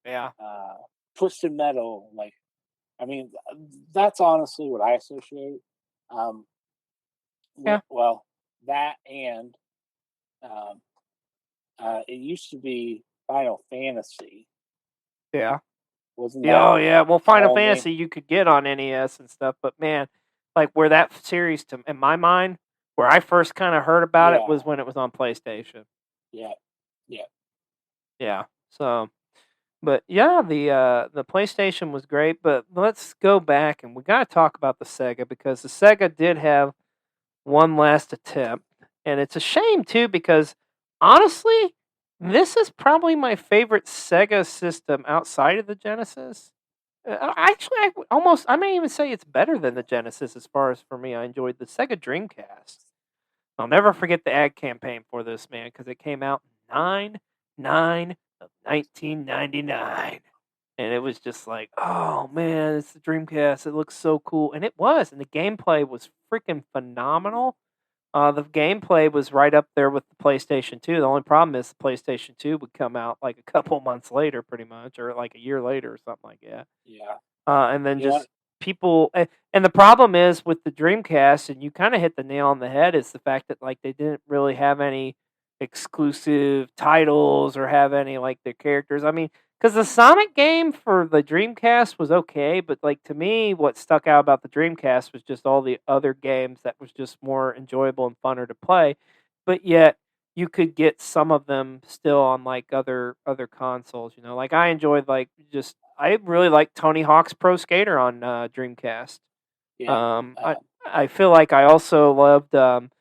Yeah. uh, Twisted Metal. Like, I mean, that's honestly what I associate. Um, Yeah. well, that and um, it used to be Final Fantasy, Yeah. wasn't Yeah, that oh yeah. Well, Final all name? Fantasy you could get on NES and stuff, but man, like where that series to in my mind, where I first kind of heard about it Yeah, was when it was on PlayStation. yeah, yeah, Yeah. So, but yeah, the PlayStation was great, but let's go back and we got to talk about the Sega because the Sega did have one last attempt, and it's a shame too because honestly, this is probably my favorite Sega system outside of the Genesis. Actually, I may even say it's better than the Genesis as far as for me. I enjoyed the Sega Dreamcast. I'll never forget the ad campaign for this, man, because it came out 9/9 of 1999. And it was just like, oh man, it's the Dreamcast. It looks so cool. And it was. And the gameplay was freaking phenomenal. The gameplay was right up there with the PlayStation 2. The only problem is the PlayStation 2 would come out like a couple months later, pretty much, or like a year later or something like that. yeah. And then You know what? just people, and the problem is with the Dreamcast, and you kind of hit the nail on the head, is the fact that like they didn't really have any exclusive titles or have any like their characters. I mean, because the Sonic game for the Dreamcast was okay, but like to me, what stuck out about the Dreamcast was just all the other games that was just more enjoyable and funner to play. But yet you could get some of them still on like other consoles. You know, like I enjoyed like just I really like Tony Hawk's Pro Skater on Dreamcast. Yeah. Um, I Um, I feel like I also loved Tom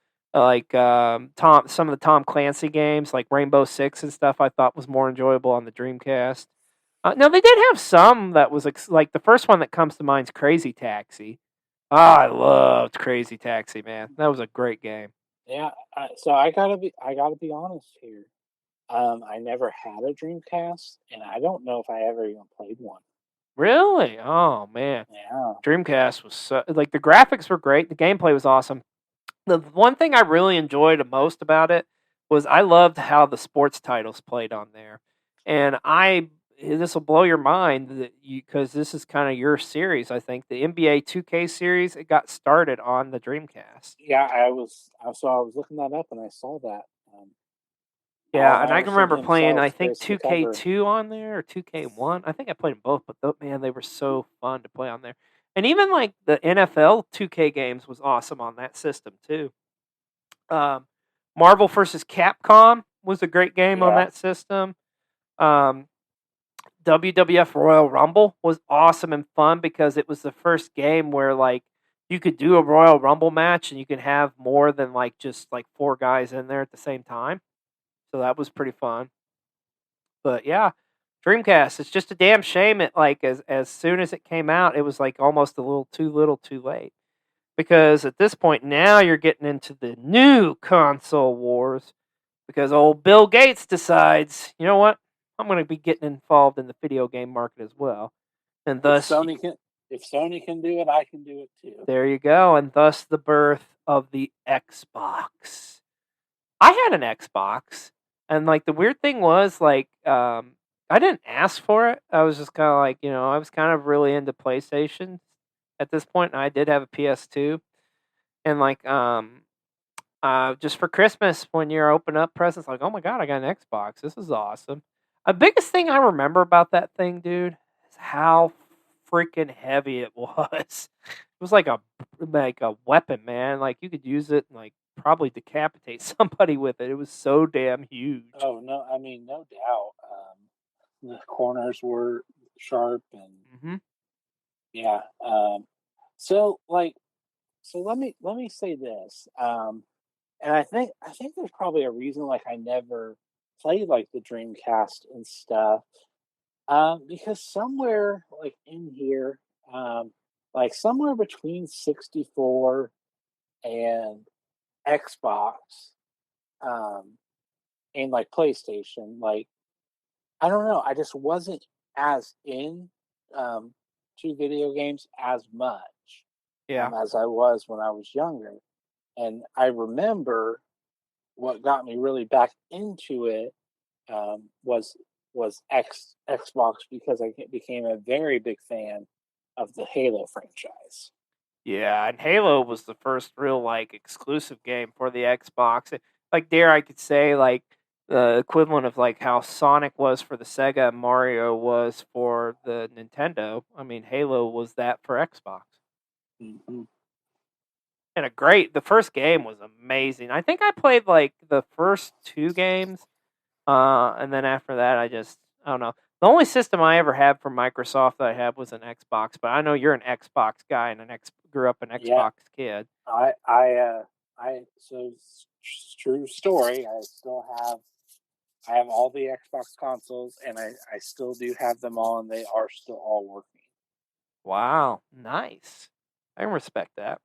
some of the Tom Clancy games like Rainbow Six and stuff. I thought was more enjoyable on the Dreamcast. Now they did have some that was like the first one that comes to mind is Crazy Taxi. Ah, I loved Crazy Taxi, man. That was a great game. yeah. So I gotta be honest here. I never had a Dreamcast, and I don't know if I ever even played one. Really? Oh man. Yeah, Dreamcast was so, like the graphics were great, the gameplay was awesome. The one thing I really enjoyed the most about it was I loved how the sports titles played on there. And this will blow your mind that you because this is kind of your series, I think. The NBA 2K series, it got started on the Dreamcast. yeah. I was looking that up, and I saw that. Yeah, Allen and I can Iverson remember playing I himself think graced the cover. 2K2 on there or 2K1. I think I played them both, but man, they were so fun to play on there. And even like the NFL 2K games was awesome on that system too. Um, Marvel versus Capcom was a great game on Yeah, that system. Um, WWF Royal Rumble was awesome and fun because it was the first game where like you could do a Royal Rumble match and you can have more than like just like four guys in there at the same time. So that was pretty fun. But yeah, Dreamcast. It's just a damn shame it like as soon as it came out, it was like almost a little too late. Because at this point now you're getting into the new console wars because old Bill Gates decides, you know what? I'm going to be getting involved in the video game market as well. And if thus Sony can, if Sony can do it, I can do it too. there you go, and thus the birth of the Xbox. I had an Xbox, and like the weird thing was like I didn't ask for it. I was just kind of like, I was kind of really into PlayStation at this point, and I did have a PS2, and like just for Christmas when you're opening up presents, like, oh my god, I got an Xbox. This is awesome. The biggest thing I remember about that thing, dude, is how freaking heavy it was. It was like a weapon, man. Like you could use it and like probably decapitate somebody with it. It was so damn huge. Oh no, I mean no doubt. The corners were sharp, and Hmm. yeah. So like, so let me say this. And I think there's probably a reason like I never played like the Dreamcast and stuff. Because somewhere like in here, like somewhere between 64 and Xbox, um, and like PlayStation, like I don't know. I just wasn't as in um, to video games as much Yeah. as I was when I was younger. And I remember what got me really back into it was Xbox because I became a very big fan of the Halo franchise. Yeah, and Halo was the first real like exclusive game for the Xbox. Like dare I could say like the equivalent of like how Sonic was for the Sega and Mario was for the Nintendo. I mean, Halo was that for Xbox. Mm-hmm. And the first game was amazing. I think I played like the first two games, and then after that, I don't know. The only system I ever had from Microsoft that I had was an Xbox, but I know you're an Xbox guy and grew up an Yeah, Xbox kid. so true story. I have all the Xbox consoles, and I still do have them all, and they are still all working. Wow, nice. I can respect that.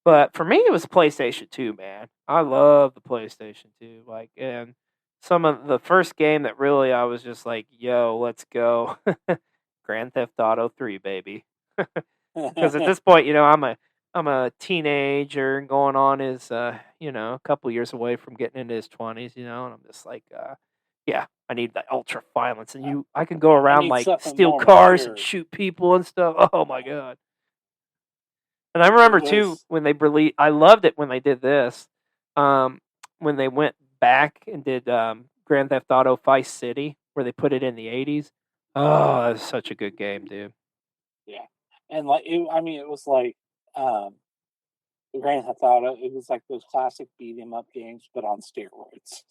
But for me, it was PlayStation 2, man. I love the PlayStation 2. Like, and some of the first game that really I was just like, yo, let's go. Grand Theft Auto 3, baby. Because at this point, I'm a teenager and going on his a couple years away from getting into his 20s, and I'm just like yeah, I need the ultra violence and I can go I around need like something steal more cars and mature. shoot people and stuff. Oh my god. And I remember It too was when they released. I loved it when they did this. Um, when they went back and did Grand Theft Auto Vice City, where they put it in the '80s. Oh, that was such a good game, dude. yeah, and I mean, it was like um, Grand Theft Auto. It was like those classic beat 'em up games, but on steroids.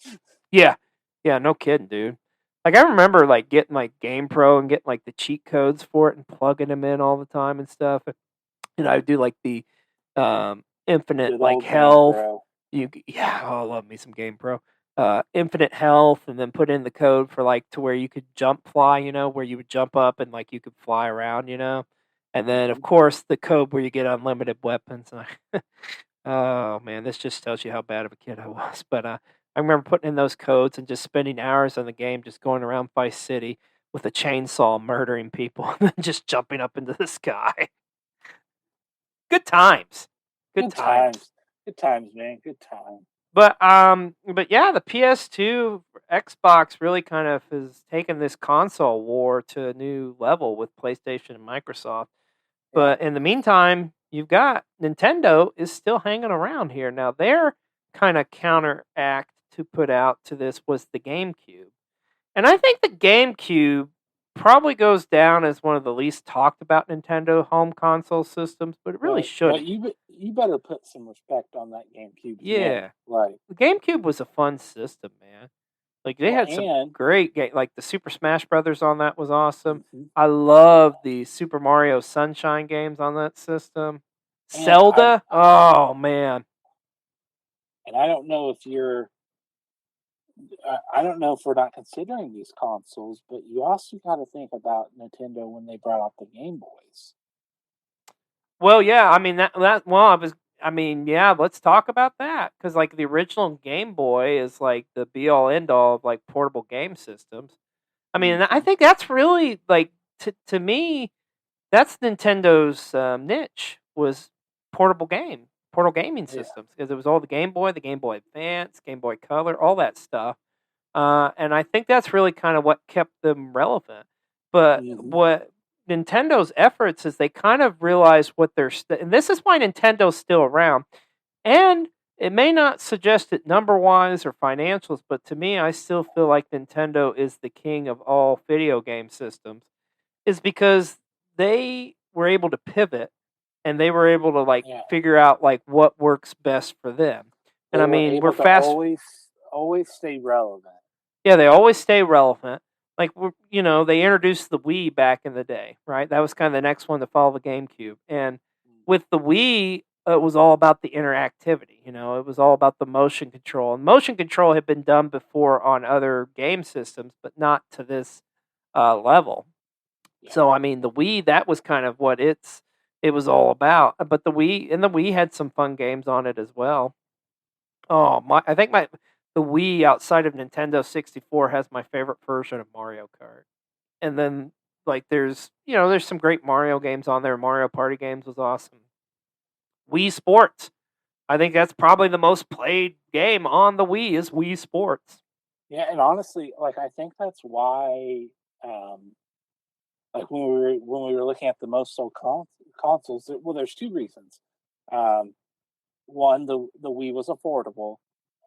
Yeah, yeah, no kidding, dude. Like I remember like getting like Game Pro and getting like the cheat codes for it and plugging them in all the time and stuff. And I would do like the infinite Good like old Game health. Pro. Yeah, oh, I love me some Game Pro. Infinite health, and then put in the code for like to where you could jump fly, where you would jump up and like you could fly around, and then of Hmm. course the code where you get unlimited weapons. And oh man, this just tells you how bad of a kid I was. But I remember putting in those codes and just spending hours on the game, just going around Vice City with a chainsaw, murdering people, and then just jumping up into the sky. Good times. Good Good times. times. Good times, man. Good times. But yeah, the PS2 Xbox really kind of has taken this console war to a new level with PlayStation and Microsoft. Yeah. But in the meantime, you've got Nintendo is still hanging around here. Now their kind of counteract to put out to this was the GameCube. And I think the GameCube probably goes down as one of the least talked about Nintendo home console systems, but it really But shouldn't. you better put some respect on that GameCube's name. Yeah. Like, The GameCube was a fun system, man. Like they well, had some and great game, like the Super Smash Brothers on that was awesome. mhm. I love the Super Mario Sunshine games on that system. and Zelda, oh man. I don't know if you're I don't know if we're not considering these consoles, but you also got to think about Nintendo when they brought out the Game Boys. Well, yeah, I mean that well, I mean, yeah, let's talk about that cuz like the original Game Boy is like the be all end all of like portable game systems. I mean, I Hmm. think that's really like to me that's Nintendo's niche was portable gaming Yeah. systems because it was all the Game Boy Advance, Game Boy Color, all that stuff. And I think that's really kind of what kept them relevant. But Hmm. what Nintendo's efforts is they kind of realize what and this is why Nintendo's still around. And it may not suggest it number wise or financials, but to me, I still feel like Nintendo is the king of all video game systems is because they were able to pivot and they were able to like Yeah. figure out like what works best for them. And They I were mean, we're able to fast. always stay relevant. Yeah, they always stay relevant. Like they introduced the Wii back in the day, right? That was kind of the next one to follow the GameCube. And with the Wii, it was all about the interactivity. It was all about the motion control. And motion control had been done before on other game systems, but not to this level. Yeah. So I mean, the Wii that was kind of what it was all about. But the Wii had some fun games on it as well. Oh my! I think the Wii outside of Nintendo 64 has my favorite version of Mario Kart. And then like there's some great Mario games on there. Mario Party games was awesome. Wii Sports. I think that's probably the most played game on the Wii is Wii Sports. Yeah, and honestly, like I think that's why, like when we were looking at the most sold consoles, well, there's two reasons. Um, One, the Wii was affordable,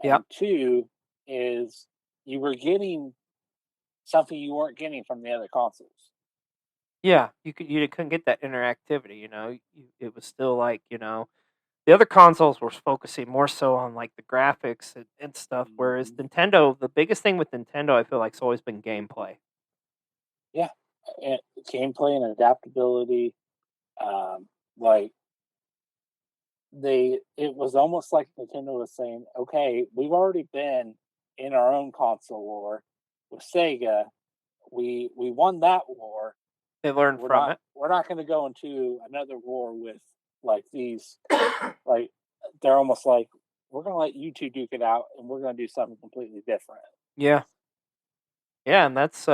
Yep. and two is you were getting something you weren't getting from the other consoles. Yeah, you couldn't get that interactivity. It was still like the other consoles were focusing more so on like the graphics and stuff, whereas Nintendo, the biggest thing with Nintendo, I feel like, has always been gameplay. Yeah, and gameplay and adaptability. Like it was almost like Nintendo was saying, "Okay, we've already been in our own console war with Sega. We won that war. They learned from it. We're not going to go into another war with like these like they're almost like we're going to let you two duke it out, and we're going to do something completely different." Yeah, yeah, and that's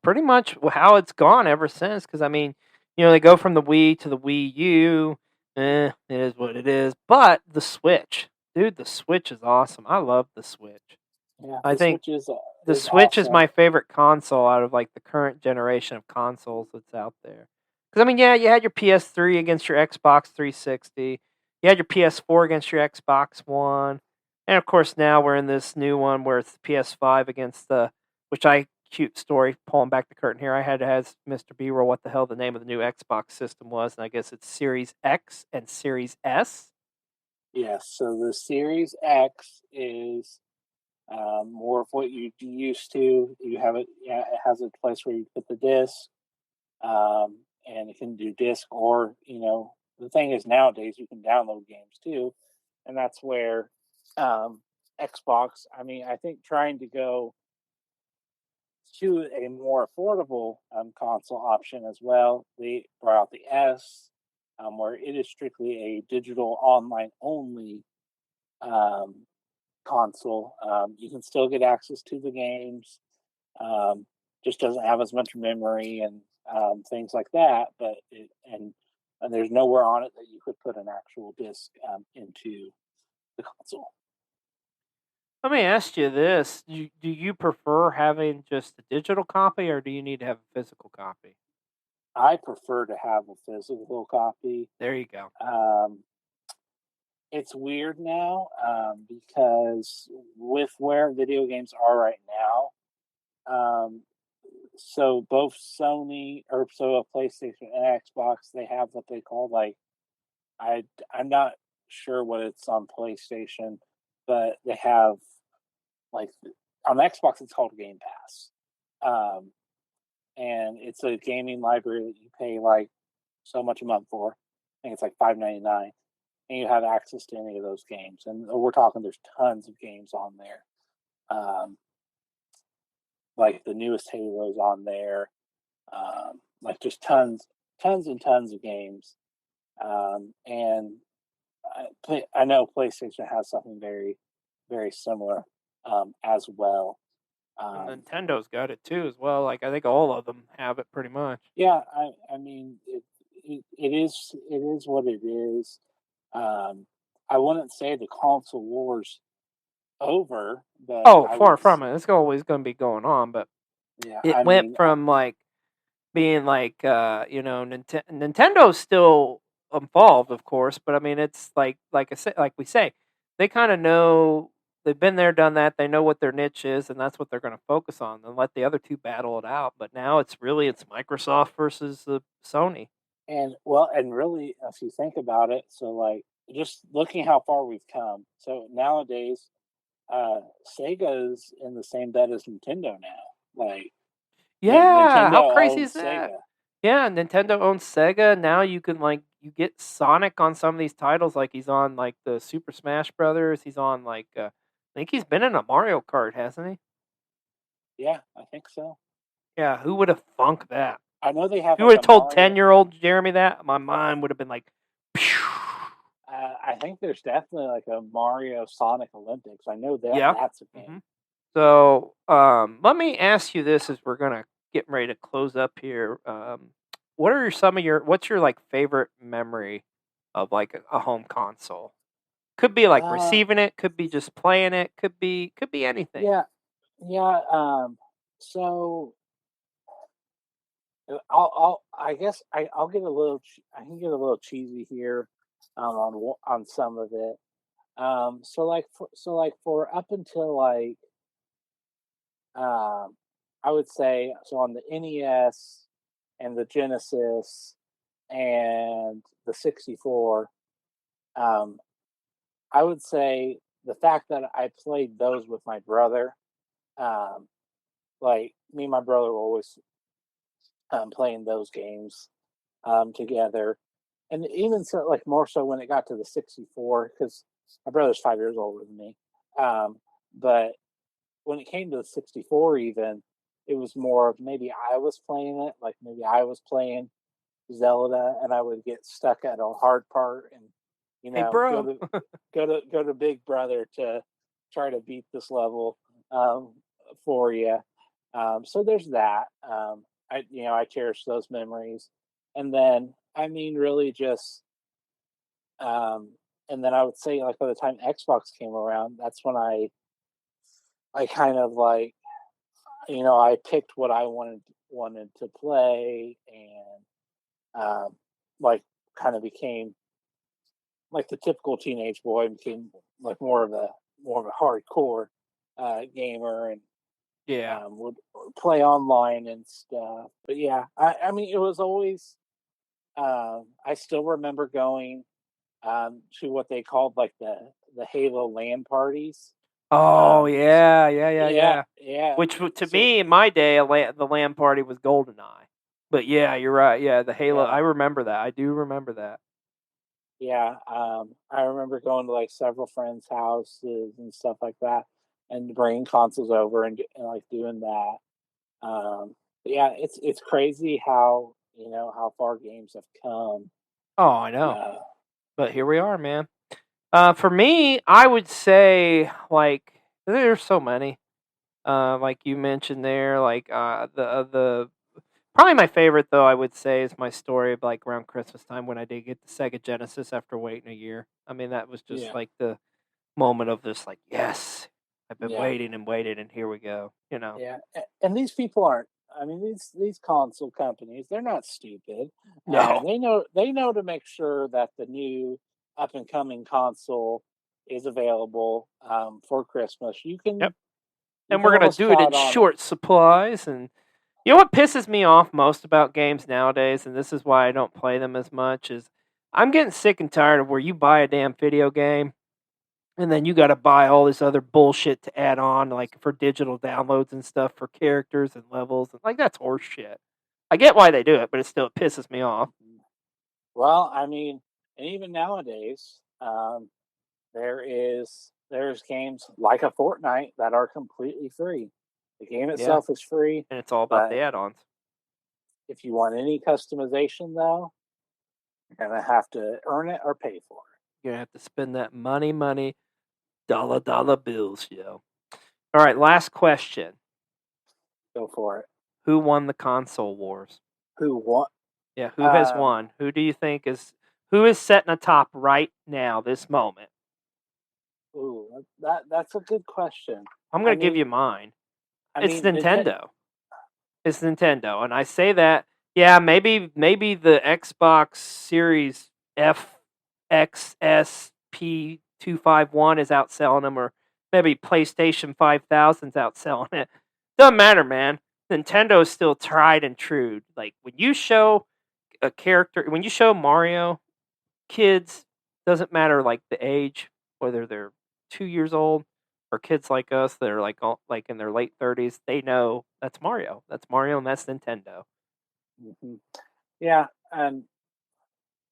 pretty much how it's gone ever since. Because I mean, they go from the Wii to the Wii U. It is what it is. But the Switch, dude, the Switch is awesome. I love the Switch. Yeah, I the think Switch is the Switch is awesome. my favorite console out of like the current generation of consoles that's out there. Because I mean, yeah, you had your PS3 against your Xbox 360. You had your PS4 against your Xbox One, and of course now we're in this new one where it's the PS5 against cute story pulling back the curtain here. I had to ask Mr. B-roll what the hell the name of the new Xbox system was, and I guess it's Series X and Series S. Yes, so the Series X is more of what you used to. You have it. Yeah, it has a place where you put the disc, and it can do disc or the thing is nowadays you can download games too, and that's where Xbox. I mean, I think trying to go to a more affordable console option as well. They brought out the S, where it is strictly a digital online only um, console. You can still get access to the games, um, just doesn't have as much memory and things like that. But and there's nowhere on it that you could put an actual disc into the console. Let me ask you this: do you prefer having just a digital copy, or do you need to have a physical copy? I prefer to have a physical copy. There you go. Um, it's weird now because with where video games are right now, so both Sony or so a PlayStation and Xbox, they have what they call like I'm not sure what it's on PlayStation, but they have like on Xbox it's called Game Pass, um, and it's a gaming library that you pay like so much a month for. I think it's like $5.99, and you have access to any of those games. And we're talking there's tons of games on there, like the newest Halo's on there, like just tons and tons of games. And I know PlayStation has something very, very similar as well. And Um, Nintendo's got it too as well. Like I think all of them have it pretty much. yeah, I mean it is what it is. Um, I wouldn't say the console wars over, but Oh, I far would. from it. It's always going to be going on, but Yeah, it I went mean, from like being like Nintendo's still involved, of course, but I mean it's like I said, like we say, they kind of know they've been there, done that. They know what their niche is, and that's what they're going to focus on. And let the other two battle it out. But now it's Microsoft versus the Sony. and well, and really, if you think about it, so like just looking how far we've come. So nowadays, uh, Sega's in the same bed as Nintendo now. Like Yeah, how Nintendo crazy is owns that? Sega. Yeah, Nintendo owns Sega. Now you can you get Sonic on some of these titles. Like he's on like the Super Smash Brothers. He's on like I think he's been in a Mario Kart, hasn't he? Yeah, I think so. Yeah, who would have thunk that? I know they If have you like would a have told Mario. 10-year-old Jeremy that, my mind would have been like, phew. I think there's definitely like a Mario Sonic Olympics. I know that Yeah. that's a hmm game. So, let me ask you this as we're gonna get ready to close up here. What are some of your what's your like favorite memory of like a home console? Could be like Uh, receiving it, could be just playing it, could be anything. yeah, yeah. So I guess I'll get a little, I can get a little cheesy here, on some of it. So like for up until like, um, I would say so on the NES and the Genesis and the 64. Um, I would say the fact that I played those with my brother, um, like me and my brother were always, playing those games, together, and even so, like more so when it got to the 64, because my brother's 5 years older than me. But when it came to the 64, even it was more of maybe I was playing it, like maybe I was playing Zelda, and I would get stuck at a hard part, and Hey, go bro. to go to Big Brother to try to beat this level, um, for you. So there's that. I cherish those memories, and then I mean, really just, um, and then I would say like by the time Xbox came around, that's when I kind of like, I picked what I wanted to play, and, like kind of became like the typical teenage boy, became like more of a hardcore, gamer, and, Yeah. would play online and stuff. But yeah, I mean, it was always. I still remember going, to what they called like the Halo LAN parties. Oh, Um, yeah, yeah, yeah, yeah, yeah. yeah. Which to So me, in my day, the LAN party was GoldenEye. But yeah, you're right. Yeah, the Halo. yeah, I remember that. I do remember that. yeah. I remember going to like several friends' houses and stuff like that, and bringing consoles over, and like doing that. But yeah, it's crazy how far games have come. Oh, I know. Uh, But here we are, man. For me, I would say like there's so many. Like you mentioned there, like the probably my favorite though I would say is my story of like around Christmas time when I did get the Sega Genesis after waiting a year. I mean that was just yeah, like the moment of this like yes, I've been yeah. waiting and waiting and here we go. You know. Yeah, and these people aren't. I mean, these console companies, they're not stupid. No. They know to make sure that the new up and coming console is available, for Christmas. You Yep. can you And can we're gonna almost do it in count on it. short supplies. And you know what pisses me off most about games nowadays, and this is why I don't play them as much, is I'm getting sick and tired of where you buy a damn video game and then you got to buy all this other bullshit to add on, like for digital downloads and stuff for characters and levels. And like that's horse shit. I get why they do it, but it still pisses me off. Mhm. Well, I mean, and even nowadays, there's games like a Fortnite that are completely free. The game Yeah, itself is free, and it's all about the but add-ons. if you want any customization, though, you're gonna have to earn it or pay for it. You're gonna have to spend that money, dollar bills, yo. All right, last question. Go for it. Who won the console wars? Who won? Yeah, who has Um, won? Who do you think is who is setting atop right now, this moment? that's a good question. I'm I gonna give you mean, mine. I It's mean, Nintendo. It's Nintendo, and I say that. Yeah, maybe the Xbox Series F X S P 251 is outselling them, or maybe PlayStation 5000's outselling it. Doesn't matter, man. Nintendo is still tried and true. Like when you show a character, when you show Mario, kids doesn't matter like the age, whether they're 2 years old or kids like us that are like like in their late 30s, they know that's Mario. That's Mario, and that's Nintendo. mhm. Yeah, and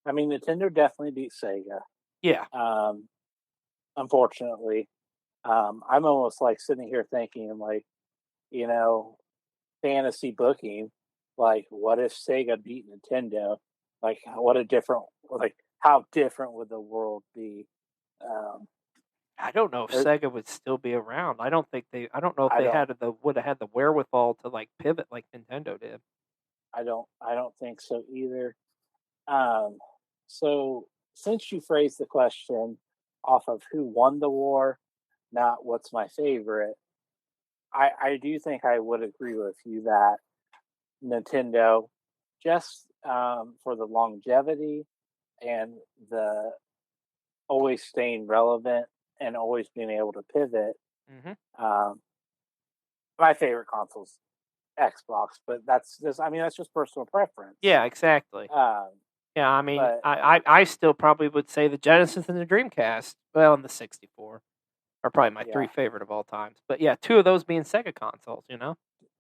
I mean, Nintendo definitely beat Sega. Yeah, Um, Unfortunately, I'm almost like sitting here thinking, like, you know, fantasy booking, like, what if Sega beat Nintendo? Like, what a different, like, how different would the world be? Um, I don't know if there- Sega would still be around. I don't think they. I don't know if I they don't, would have had the wherewithal to like pivot like Nintendo did. I don't think so either. Um, so since you phrased the question off of who won the war, not what's my favorite, I do think I would agree with you that Nintendo, just for the longevity and the always staying relevant and always being able to pivot. Mm-hmm. My favorite console's Xbox, but that's just that's just personal preference. Yeah, exactly. Um, Yeah, I mean, but I still probably would say the Genesis and the Dreamcast. Well, and the 64 are probably my three yeah, favorite of all times. But yeah, two of those being Sega consoles.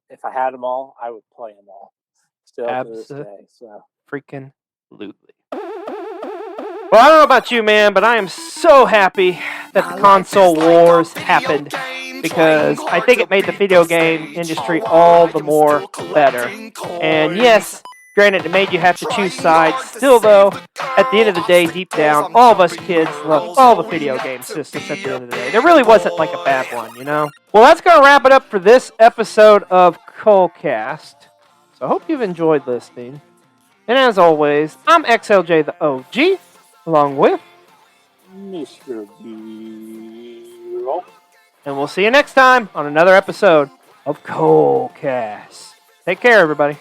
if I had them all, I would play them all. Still to this Absolutely. day. So Freaking lootly. Well, I don't know about you, man, but I am so happy that the console wars happened because I think it made the video game industry all the more better. And yes, granted, it made you have to choose sides. Still, though, at the end of the day, deep down, all of us kids love all the video game systems at the end of the day. There really wasn't like a bad one, Well, that's going to wrap it up for this episode of Colecast. So I hope you've enjoyed listening. And as always, I'm XLJ the OG, along with, Mr. B. and we'll see you next time on another episode of Colecast. Take care, everybody.